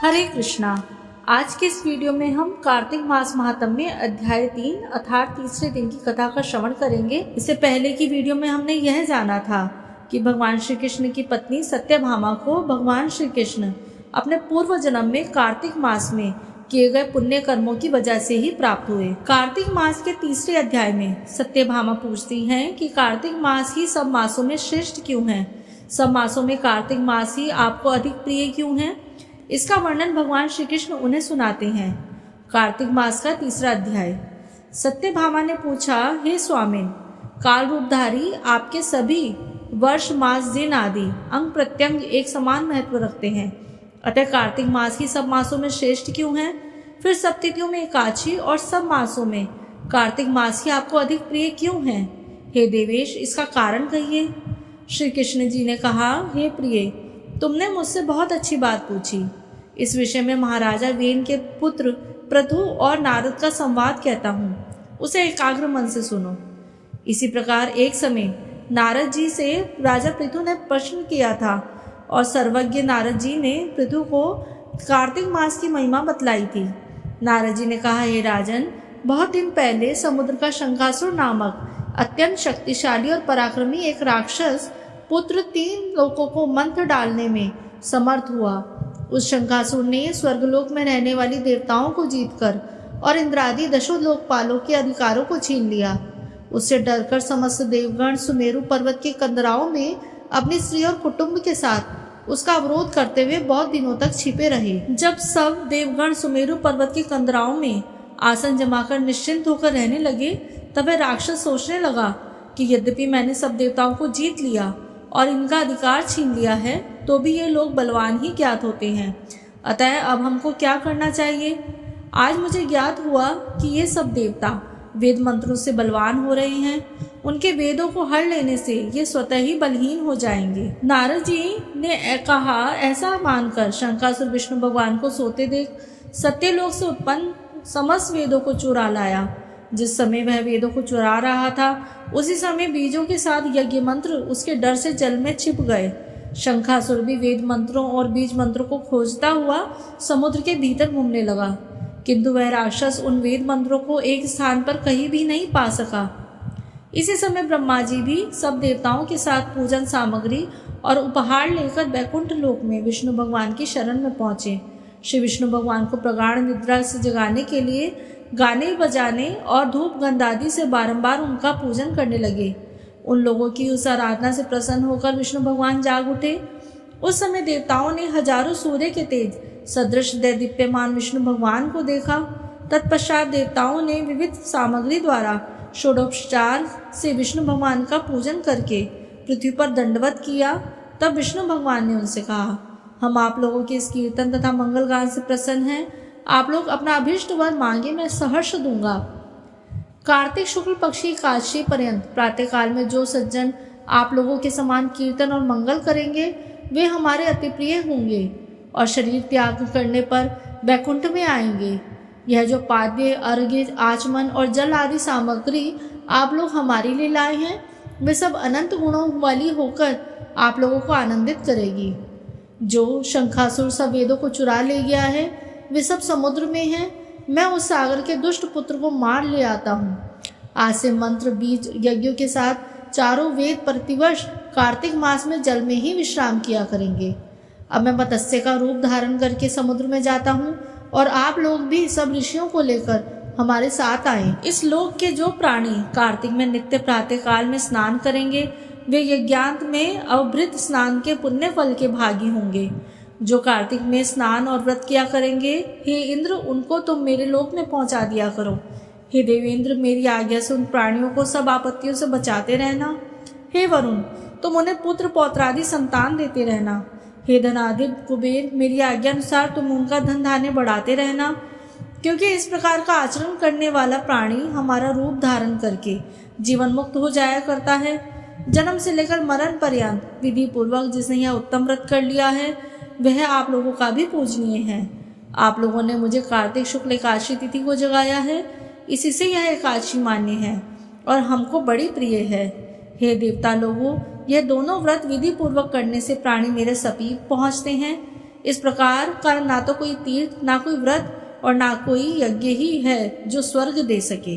हरे कृष्णा। आज के इस वीडियो में हम कार्तिक मास महात्म्य अध्याय 3 अर्थात तीसरे दिन की कथा का श्रवण करेंगे। इससे पहले की वीडियो में हमने यह जाना था कि भगवान श्री कृष्ण की पत्नी सत्यभामा को भगवान श्री कृष्ण अपने पूर्व जन्म में कार्तिक मास में किए गए पुण्य कर्मों की वजह से ही प्राप्त हुए। कार्तिक मास के तीसरे अध्याय में सत्यभामा पूछती हैं कि कार्तिक मास ही सब मासों में श्रेष्ठ क्यों है, सब मासों में कार्तिक मास ही आपको अधिक प्रिय क्यों है। इसका वर्णन भगवान श्री कृष्ण उन्हें सुनाते हैं। कार्तिक मास का तीसरा अध्याय। सत्यभामा ने पूछा, हे स्वामिन, काल रूपधारी आपके सभी वर्ष मास दिन आदि अंग प्रत्यंग एक समान महत्व रखते हैं, अतः कार्तिक मास ही सब मासों में श्रेष्ठ क्यों है। फिर सब तिथियों में एकादशी और सब मासों में कार्तिक मास ही आपको अधिक प्रिय क्यों है। हे देवेश, इसका कारण कहिए। श्री कृष्ण जी ने कहा, हे प्रिय, तुमने मुझसे बहुत अच्छी बात पूछी। इस विषय में महाराजा वेन के पुत्र पृथु और नारद का संवाद कहता हूँ, उसे एकाग्र मन से सुनो। इसी प्रकार एक समय नारद जी से राजा पृथु ने प्रश्न किया था और सर्वज्ञ नारद जी ने पृथु को कार्तिक मास की महिमा बतलाई थी। नारद जी ने कहा, हे राजन, बहुत दिन पहले समुद्र का शंखासुर नामक अत्यंत शक्तिशाली और पराक्रमी एक राक्षस पुत्र 3 लोकों को मंत्र डालने में समर्थ हुआ। उस शंखासुर ने स्वर्गलोक में रहने वाली देवताओं को जीतकर और इंद्रादि 10 लोकपालों के अधिकारों को छीन लिया। उससे डरकर समस्त देवगण सुमेरु पर्वत के कंदराओं में अपनी स्त्री और कुटुंब के साथ उसका अवरोध करते हुए बहुत दिनों तक छिपे रहे। जब सब देवगण सुमेरु पर्वत के कंदराओं में आसन जमाकर निश्चिंत होकर रहने लगे, तब वह राक्षस सोचने लगा कि यद्यपि मैंने सब देवताओं को जीत लिया और इनका अधिकार छीन लिया है, तो भी ये लोग बलवान ही ज्ञात होते हैं, अतः अब हमको क्या करना चाहिए। आज मुझे ज्ञात हुआ कि ये सब देवता वेद मंत्रों से बलवान हो रहे हैं, उनके वेदों को हर लेने से ये स्वतः ही बलहीन हो जाएंगे। नारद जी ने कहा, ऐसा मानकर शंखासुर विष्णु भगवान को सोते देख सत्यलोक से उत्पन्न समस्त वेदों को चुरा लाया। जिस समय वह वेदों को चुरा रहा था, उसी समय बीजों के साथ यज्ञ मंत्र उसके डर से जल में छिप गए। शंखासुर भी वेद मंत्रों और बीज मंत्रों को खोजता हुआ समुद्र के भीतर घूमने लगा, किंतु वह राक्षस उन वेद मंत्रों को एक स्थान पर कहीं भी नहीं पा सका। इसी समय ब्रह्मा जी भी सब देवताओं के साथ पूजन सामग्री और उपहार लेकर बैकुंठ लोक में विष्णु भगवान की शरण में पहुंचे। श्री विष्णु भगवान को प्रगाढ़ निद्रा से जगाने के लिए गाने बजाने और धूप गंध आदि से बारंबार उनका पूजन करने लगे। उन लोगों की उस आराधना से प्रसन्न होकर विष्णु भगवान जाग उठे। उस समय देवताओं ने हजारों सूर्य के तेज सदृश दैदीप्यमान विष्णु भगवान को देखा। तत्पश्चात देवताओं ने विविध सामग्री द्वारा षोडोपचार से विष्णु भगवान का पूजन करके पृथ्वी पर दंडवत किया। तब विष्णु भगवान ने उनसे कहा, हम आप लोगों के इस कीर्तन तथा मंगल गान से प्रसन्न हैं। आप लोग अपना अभीष्ट वर मांगे, मैं सहर्ष दूंगा। कार्तिक शुक्ल पक्षी एकादशी पर्यंत प्रातःकाल में जो सज्जन आप लोगों के समान कीर्तन और मंगल करेंगे, वे हमारे अति प्रिय होंगे और शरीर त्याग करने पर बैकुंठ में आएंगे। यह जो पाद्य, अर्घ्य, आचमन और जल आदि सामग्री आप लोग हमारे लिए लाए हैं, वे सब अनंत गुणों वाली होकर आप लोगों को आनंदित करेगी। जो शंखासुर सब वेदों को चुरा ले गया है, वे सब समुद्र में हैं। मैं उस सागर के दुष्ट पुत्र को मार ले आता हूँ। आज से मंत्र बीज यज्ञों के साथ चारों वेद प्रतिवर्ष कार्तिक मास में जल में ही विश्राम किया करेंगे। अब मैं मत्स्य का रूप धारण करके समुद्र में जाता हूँ और आप लोग भी सब ऋषियों को लेकर हमारे साथ आए। इस लोक के जो प्राणी कार्तिक में नित्य प्रातः काल में स्नान करेंगे, वे यज्ञांत में अवभृत स्नान के पुण्य फल के भागी होंगे। जो कार्तिक में स्नान और व्रत किया करेंगे, हे इंद्र, उनको तुम मेरे लोक में पहुंचा दिया करो। हे देवेंद्र, मेरी आज्ञा से उन प्राणियों को सब आपत्तियों से बचाते रहना। हे वरुण, तुम उन्हें पुत्र पौत्रादि संतान देते रहना। हे धनाधिप कुबेर, मेरी आज्ञा अनुसार तुम उनका धन धान्य बढ़ाते रहना, क्योंकि इस प्रकार का आचरण करने वाला प्राणी हमारा रूप धारण करके जीवन मुक्त हो जाया करता है। जन्म से लेकर मरण पर्यंत विधि पूर्वक जिसने यह उत्तम व्रत कर लिया है, वह आप लोगों का भी पूजनीय है। आप लोगों ने मुझे कार्तिक शुक्ल एकादशी तिथि को जगाया है, इसी से यह एकादशी मान्य है और हमको बड़ी प्रिय है। हे देवता लोगों, यह दोनों व्रत विधि पूर्वक करने से प्राणी मेरे समीप पहुँचते हैं। इस प्रकार का ना तो कोई तीर्थ, ना कोई व्रत और ना कोई यज्ञ ही है जो स्वर्ग दे सके।